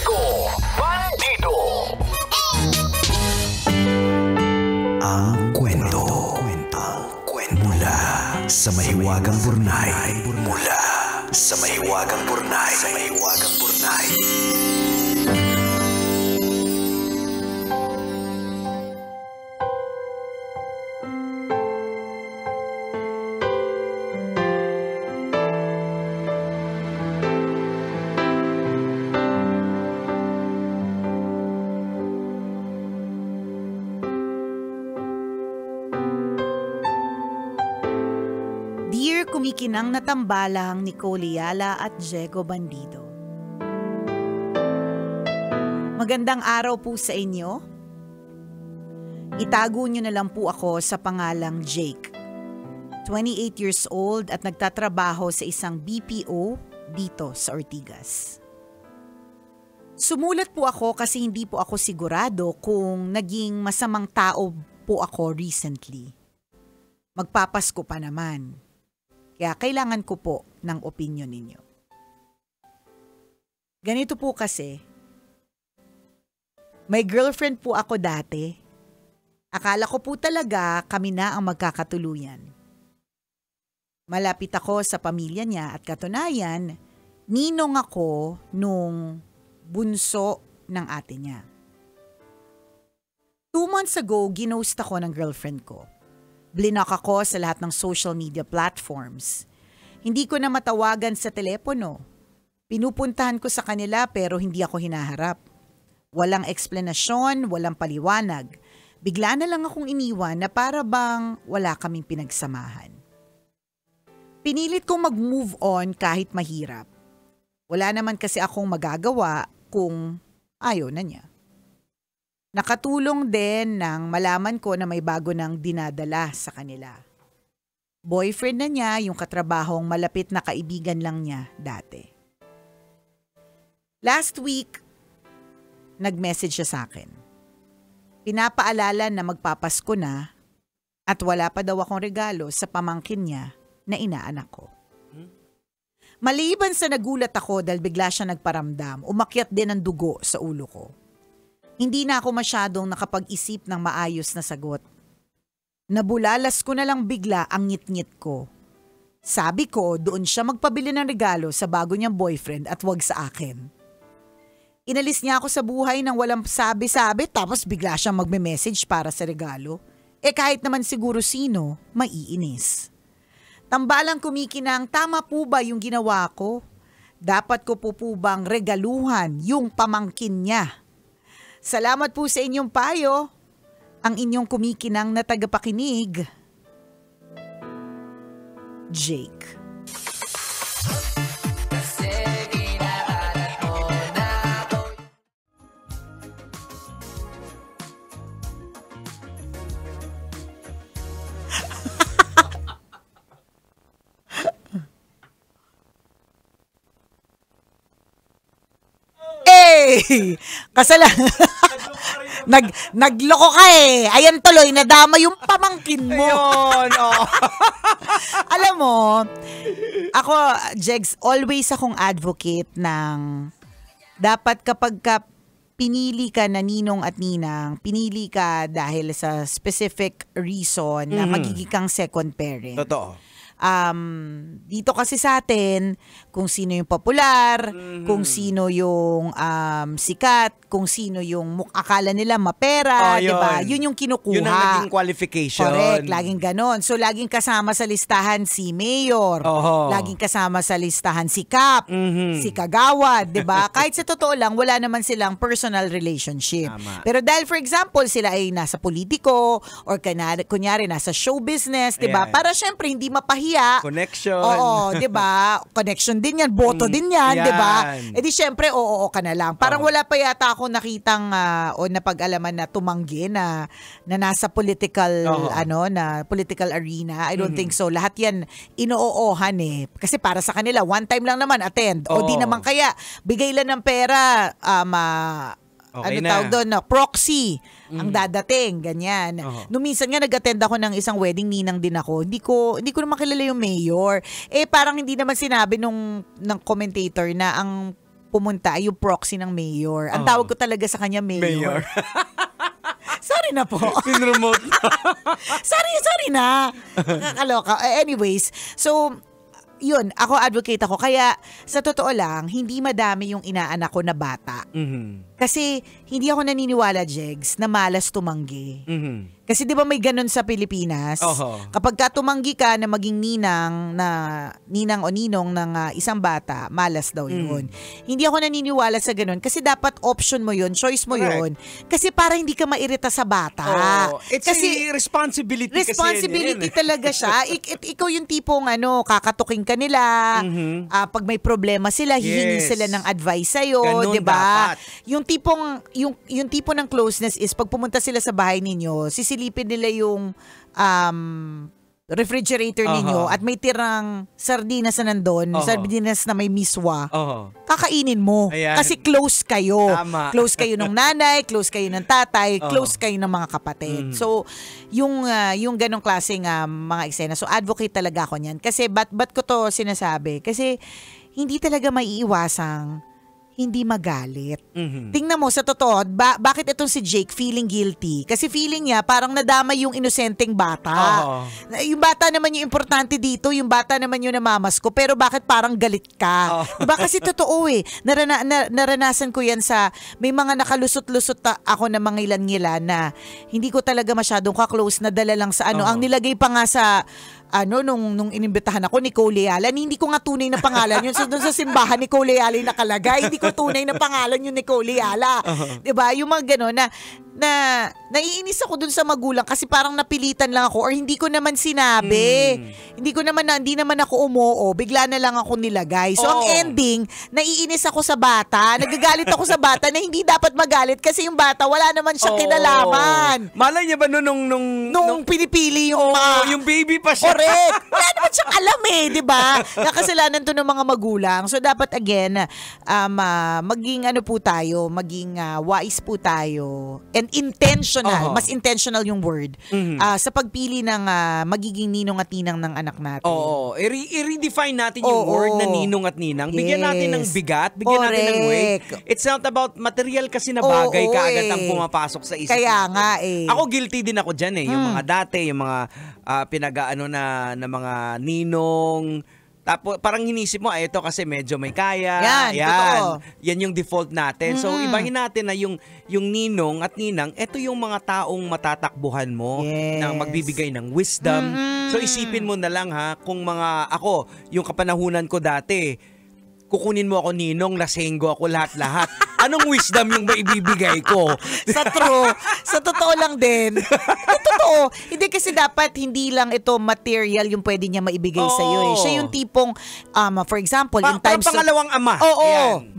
Diego Bandido. Ang kwento. Mula sa mahiwagang burnay. Mula sa mahiwagang burnay. Dear kumikinang na tambalang Nicole Yala at Diego Bandido. Magandang araw po sa inyo. Itago nyo na lang po ako sa pangalang Jake. 28 years old at nagtatrabaho sa isang BPO dito sa Ortigas. Sumulat po ako kasi hindi po ako sigurado kung naging masamang tao po ako recently. Magpapasko pa naman. Kaya kailangan ko po ng opinion ninyo. Ganito po kasi, may girlfriend po ako dati. Akala ko po talaga kami na ang magkakatuluyan. Malapit ako sa pamilya niya at katunayan, ninong ako nung bunso ng ate niya. 2 months ago, ginost ako ng girlfriend ko. Blinak ako sa lahat ng social media platforms. Hindi ko na matawagan sa telepono. Pinupuntahan ko sa kanila pero hindi ako hinaharap. Walang eksplanasyon, walang paliwanag. Bigla na lang akong iniwan na para bang wala kaming pinagsamahan. Pinilit kong mag-move on kahit mahirap. Wala naman kasi akong magagawa kung ayaw na niya. Nakatulong din nang malaman ko na may bago nang dinadala sa kanila. Boyfriend na niya yung katrabahong malapit na kaibigan lang niya dati. Last week, nag-message siya sa akin. Pinapaalala na magpapasko na at wala pa daw akong regalo sa pamangkin niya na inaanak ko. Maliban sa nagulat ako dahil bigla siya nagparamdam, umakyat din ang dugo sa ulo ko. Hindi na ako masyadong nakapag-isip ng maayos na sagot. Nabulalas ko na lang bigla ang ngit-ngit ko. Sabi ko, doon siya magpabili ng regalo sa bago niyang boyfriend at wag sa akin. Inalis niya ako sa buhay nang walang sabi-sabi tapos bigla siyang magme-message para sa regalo. Kahit naman siguro sino, maiinis. Tambalang kumikinang, tama po ba yung ginawa ko? Dapat ko po bang regaluhan yung pamangkin niya? Salamat po sa inyong payo. Ang inyong kumikinang na tagapakinig, Jake. Kasalanan. Nagloko ka eh. Ayan tuloy, nadama yung pamangkin mo. Ayun, oh. Alam mo, ako, Jegs, always akong advocate ng dapat kapag pinili ka na ninong at ninang, pinili ka dahil sa specific reason na magiging kang second parent. Totoo. Dito kasi sa atin, kung sino yung popular, kung sino yung sikat, kung sino yung akala nila mapera, diba? Yun yung kinukuha. Yun ang naging qualification. Correct, laging ganon. So, laging kasama sa listahan si Mayor, laging kasama sa listahan si Kap, si Kagawad, diba? Kahit sa totoo lang, wala naman silang personal relationship. Tama. Pero dahil, for example, sila ay nasa politiko, or kunyari nasa show business, diba? Ayan. Para syempre, hindi mapahiya. Connection. Oo, 'di ba? Connection din 'yan, boto din 'yan, 'di ba? Yan. Di syempre oo ka na lang. Parang wala pa yata ako nakitang o napag-alaman na tumanggi na nasa political na political arena. I don't think so. Lahat 'yan inoohan eh. Kasi para sa kanila, one time lang naman attend. O di naman kaya bigay lang ng pera Okay ano tawag doon, proxy ang dadating, ganyan. Nung minsan nga nag-attend ako ng isang wedding, ninang din ako. Hindi ko naman kilala yung mayor. Parang hindi naman sinabi ng commentator na ang pumunta ay yung proxy ng mayor. Ang tawag ko talaga sa kanya mayor. Sorry na po. Pinremote na. sorry na. Nakakaloka. Anyways, so yun, ako advocate ako. Kaya sa totoo lang, hindi madami yung inaanak ko na bata. Kasi hindi ako naniniwala, Jegs, na malas tumanggi. Kasi di ba may ganun sa Pilipinas? Kapag ka tumanggi ka na maging ninang o ninong ng isang bata, malas daw yun. Hindi ako naniniwala sa ganun kasi dapat option mo yun, choice mo yun. Kasi para hindi ka mairita sa bata. It's kasi responsibility kasi responsibility talaga siya. Ikaw yung tipong kakatuking ka nila. Pag may problema sila, hihingi sila ng advice sa'yo. Diba? Yung tipo ng closeness is pag pumunta sila sa bahay ninyo, sisilipin nila yung refrigerator ninyo at may tirang sardinas na nandun, sardinas na may miswa, kakainin mo. Ayan. Kasi close kayo. Tama. Close kayo ng nanay, close kayo ng tatay, close kayo ng mga kapatid. So, yung ganong klaseng mga eksena. So, advocate talaga ako niyan. Kasi, ba't ko to sinasabi? Kasi, hindi talaga maiiwasang hindi magalit. Tingnan mo, sa totoo, bakit itong si Jake feeling guilty? Kasi feeling niya parang nadama yung inosenteng bata. Yung bata naman yung importante dito, yung bata naman yung namamas ko, pero bakit parang galit ka? Diba? Kasi totoo naranasan ko yan sa, may mga nakalusot-lusot ako na mga ilan-ngilan na hindi ko talaga masyadong ka-close na dala lang sa ang nilagay pa nga sa nung inimbitahan ako ni Cole Ayala, hindi ko nga tunay na pangalan yun. So, doon sa simbahan ni Cole Ayala yung nakalagay, hindi ko tunay na pangalan yun ni Cole Ayala. Diba? Yung mga gano'n na naiinis ako dun sa magulang kasi parang napilitan lang ako or hindi ko naman sinabi. Hindi naman ako umoo, bigla na lang ako nilagay. So, ang ending, naiinis ako sa bata, nagagalit ako sa bata na hindi dapat magalit kasi yung bata, wala naman siya kinalaman. Malay niya ba nung pinipili yung yung baby pa siya? Correct. Wala naman siyang alam di ba? Nakasalanan to ng mga magulang. So, dapat again, maging po tayo, maging wise po tayo. And intentional, mas intentional yung word sa pagpili ng magiging ninong at ninang ng anak natin. I-redefine natin yung word na ninong at ninang. Bigyan natin ng bigat, bigyan natin ng weight. It's not about material kasi na bagay kaagad ang pumapasok sa isip. Kaya natin. nga Ako guilty din ako dyan yung mga dati, yung mga pinag-aano na mga ninong. Tapos parang hinisip mo, ito kasi medyo may kaya. Yan yung default natin. So ibahin natin na yung ninong at ninang, ito yung mga taong matatakbuhan mo na magbibigay ng wisdom. So isipin mo na lang kung ako, yung kapanahunan ko dati, kukunin mo ako ninong, lasenggo ako lahat-lahat. Anong wisdom yung maibibigay ko? Sa totoo lang din. Totoo. Hindi kasi dapat hindi lang ito material yung pwede niya maibigay sa iyo. Siya yung tipong for example, in times of pangalawang ama.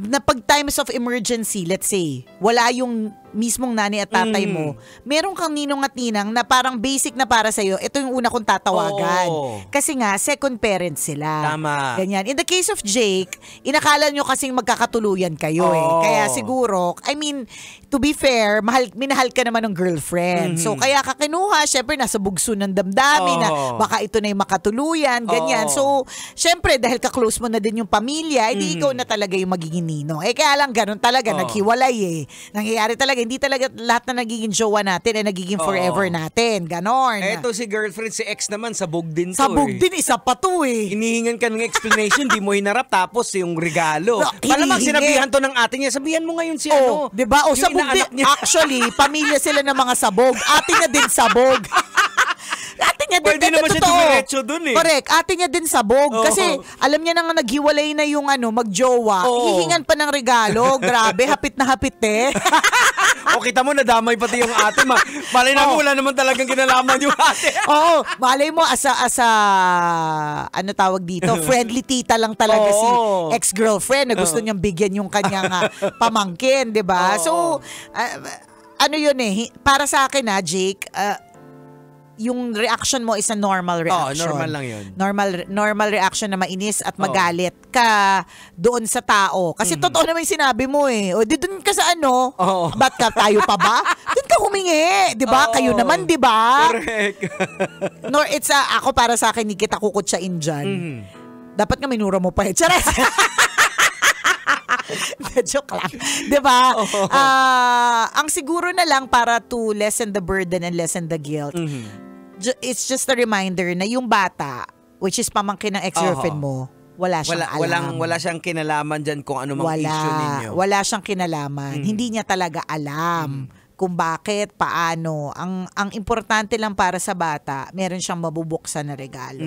Na pag times of emergency, let's say, wala yung mismong nanay at tatay mo, meron kang ninong at ninang na parang basic na para sa'yo, ito yung una kong tatawagan. Kasi nga, second parents sila. Tama. Ganyan. In the case of Jake, inakala nyo kasing magkakatuluyan kayo Kaya siguro, I mean, to be fair, minahal ka naman ng girlfriend. So, kaya ka kinuha, syempre, nasa bugso ng damdamin na baka ito na yung makatuluyan, ganyan. So, syempre, dahil ka-close mo na din yung pamilya, edi ikaw na talaga yung magiging ninong. Kaya lang, ganun talaga, naghiwalay Nangyayari talaga, hindi talaga lahat na nagiging jowa natin ay nagiging forever natin. Ganon. Eto si girlfriend, si ex naman, sabog din to. Sabog din, isa pa to Hinihingan ka ng explanation, di mo hinarap, tapos yung regalo. Malamang sinabihan to ng ate niya, sabihan mo ngayon si diba? Sabog din. Actually, pamilya sila ng mga sabog. Ate niya din sabog. Ate niya din. Pwede naman siya dumiretso dun Correct. Ate niya din sabog. Kasi alam niya na nga naghiwalay na yung magjowa. Hihingan pa ng regalo. Grabe, hapit na hapit O kita mo, nadamay pati yung ate. Malay na wala naman talagang kinalaman yung ate. Malay mo, asa ano tawag dito, friendly tita lang talaga si ex-girlfriend na gusto niyang bigyan yung kanyang pamangkin, di ba? So, ano yun para sa akin Jake, yung reaction mo is a normal reaction. Normal lang yun. Normal reaction na mainis at magalit ka doon sa tao. Kasi totoo naman yung sinabi mo O di doon ka sa ba't ka tayo pa ba? Doon ka humingi, di ba? Kayo naman, di ba? Correct. It's ako para sa akin, hindi kita kukutsain dyan. Dapat nga minura mo pa Chares! Joke lang. Diba? Ang siguro na lang para to lessen the burden and lessen the guilt, it's just a reminder na yung bata, which is pamangkin ng ex-girlfriend mo, wala siyang alam. Wala siyang kinalaman dyan kung ano mang issue ninyo. Wala siyang kinalaman. Hindi niya talaga alam kung bakit, paano. Ang importante lang para sa bata, meron siyang mabubuksan na regalo.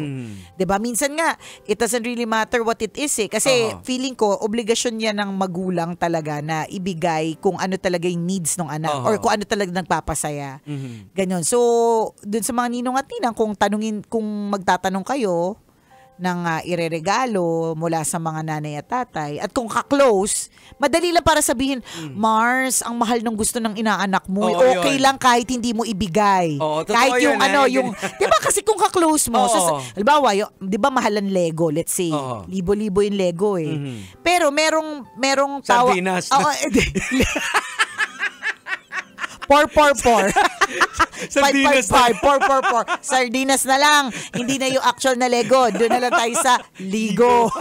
'Di ba? Minsan nga, it doesn't really matter what it is eh. Kasi feeling ko, obligasyon niya ng magulang talaga na ibigay kung ano talaga yung needs ng anak or kung ano talaga nagpapasaya. Ganyan. So, dun sa mga ninong at ninang, kung magtatanong kayo ng ireregalo mula sa mga nanay at tatay. At kung ka-close, madali lang para sabihin, Mars, ang mahal ng gusto ng inaanak mo. Okay yun lang kahit hindi mo ibigay. Kahit yung yung, di ba kasi kung ka-close mo, halimbawa, di ba mahalan Lego, let's say, libo-libo yung Lego eh. Pero merong Sardinas. 444. Sardinas 555, 444. Sardinas na lang. Hindi na yung actual na Lego. Doon na lang tayo sa Ligo.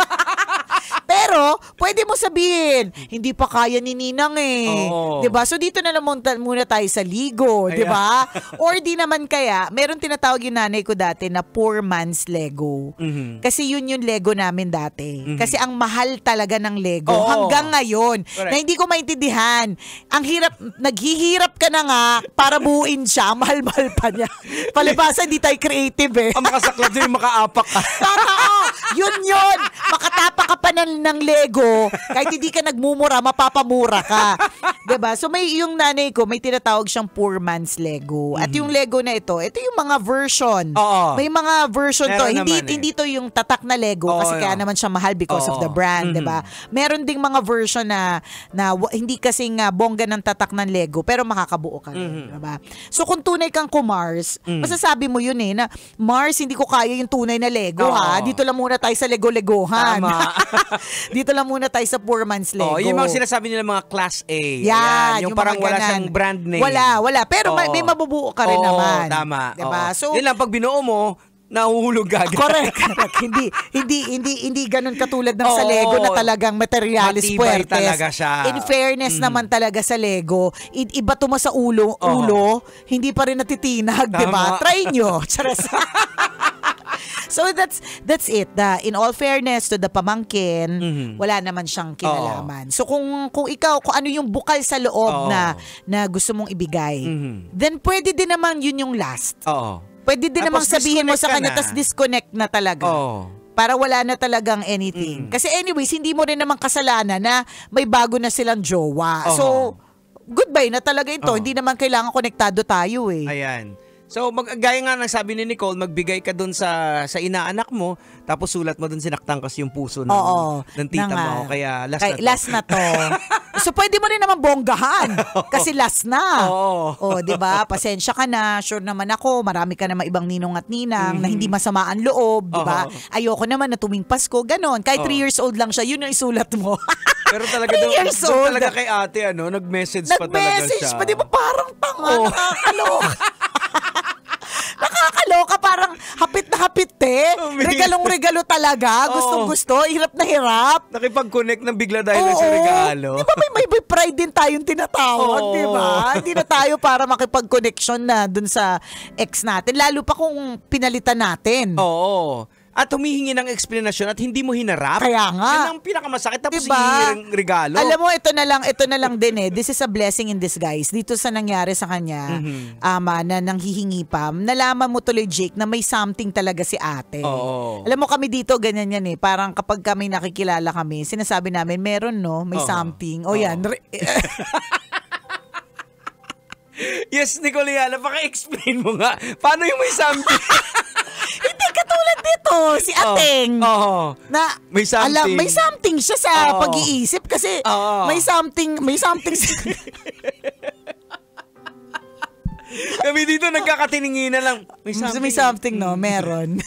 Pero, pwede mo sabihin, hindi pa kaya ni Ninang eh. Diba? So, dito na lang muna tayo sa Ligo. Diba? Or di naman kaya, meron tinatawag yung nanay ko dati na poor man's Lego. Kasi yun yung Lego namin dati. Kasi ang mahal talaga ng Lego. Hanggang ngayon. Correct. Na hindi ko maintindihan. Ang hirap, naghihirap ka na nga para buuin siya. Mahal-mahal pa niya. Palibasa, hindi tayo creative eh. Ang makasaklap din, makaapak ka. Totoo! Yun! Makatapak ka pa ng Lego, kahit hindi ka nagmumura, mapapamura ka. Diba? So may yung nanay ko, may tinatawag siyang poor man's Lego. At yung Lego na ito yung mga version. May mga version to. Hindi to yung tatak na Lego kasi kaya naman siya mahal because of the brand, diba? Meron ding mga version na hindi kasing bongga ng tatak ng Lego, pero makakabuo ka rin, diba? So kung tunay kang Mars, masasabi mo yun na Mars, hindi ko kaya yung tunay na Lego ha. Dito lang muna tayo sa Lego-Legohan. Dito lang muna tayo sa poor man's Lego. Yung mga sinasabi nila mga class A. Yan, yung parang wala siyang brand name. Wala. Pero may mabubuo ka rin naman. Tama. Diba? So, yun lang, pag binuo mo, nahuhulog agad. Correct. Hindi ganun katulad ng sa Lego na talagang materialis matibay puertes. talaga siya. In fairness naman talaga sa Lego, iba to sa ulo, hindi pa rin natitinag, di ba? Try nyo. Charas. So that's it. In all fairness to the pamangkin, wala naman siyang kinalaman. So kung ikaw, kung ano yung bukal sa loob na gusto mong ibigay, then pwede din naman yun yung last. Pwede din namang sabihin mo sa kanya, tas disconnect na talaga. Para wala na talagang anything. Kasi anyways, hindi mo rin naman kasalanan na may bago na silang jowa. So, goodbye na talaga ito. Hindi naman kailangan konektado tayo eh. Ayan. So, gaya nga ng sabi ni Nicole, magbigay ka dun sa inaanak mo, tapos sulat mo dun sinaktan kasi yung puso ng tita mo. Kaya last na to. So, pwede mo rin naman bonggahan. Kasi last na. Diba? Pasensya ka na. Sure naman ako. Marami ka naman ibang ninong at ninang na hindi masama ang loob. Diba? Ayoko naman na tuwing Pasko. Ganon. Kahit 3 years old lang siya, yun ang isulat mo. Pero talaga doon talaga kay ate, nag-message pa talaga siya. Nag-message pa. Di ba parang tanga? Nakakaloka. Nakakaloka, parang hapit na hapit Regalong-regalo talaga. Gustong-gusto. Hirap na hirap. Nakipag-connect ng bigla dahil sa regalo. Di ba may pride din tayong tinatawag, di ba? Hindi na tayo para makipag-connection na dun sa ex natin. Lalo pa kung pinalitan natin. At humihingi ng explanation at hindi mo hinarap. Kaya nga. Yun ang pinakamasakit. Tapos hihingi ng regalo. Alam mo, ito na lang din eh. This is a blessing in disguise. Dito sa nangyari sa kanya, na nanghihingi pa, nalaman mo tuloy, Jake, na may something talaga si ate. Alam mo, kami dito, ganyan yan eh. Parang kapag kami nakikilala kami, sinasabi namin, meron may something. Yan. Yes, Nicoliana, paka-explain mo nga. Paano yung may something? Hindi, katulad dito, si Ateng. Na, may something. Alam, may something siya sa pag-iisip kasi may something Kami dito nagkakatiningin na lang. May something, meron.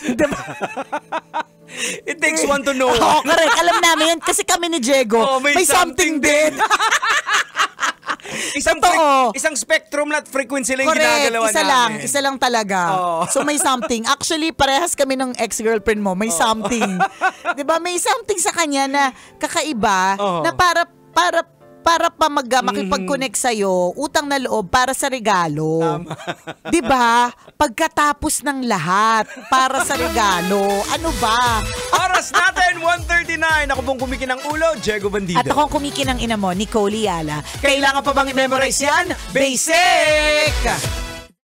It takes one to know. Correct. Alam namin yan kasi kami ni Diego. May something din. Isang spectrum at frequency lang ginagalawan namin. Isa lang talaga. So may something. Actually, parehas kami ng ex-girlfriend mo. May something. 'Di ba? May something sa kanya na kakaiba na para para pa makipag-connect sa'yo, utang na loob para sa regalo. Tama. 'Di ba? Pagkatapos ng lahat, para sa regalo. Ano ba? Oras natin, 1:39. Ako pong kumikinang ulo, Diego Bandido. At akong kumikinang ina mo, Nicole Yala. Kailangan pa bang i-memorize yan? Basic!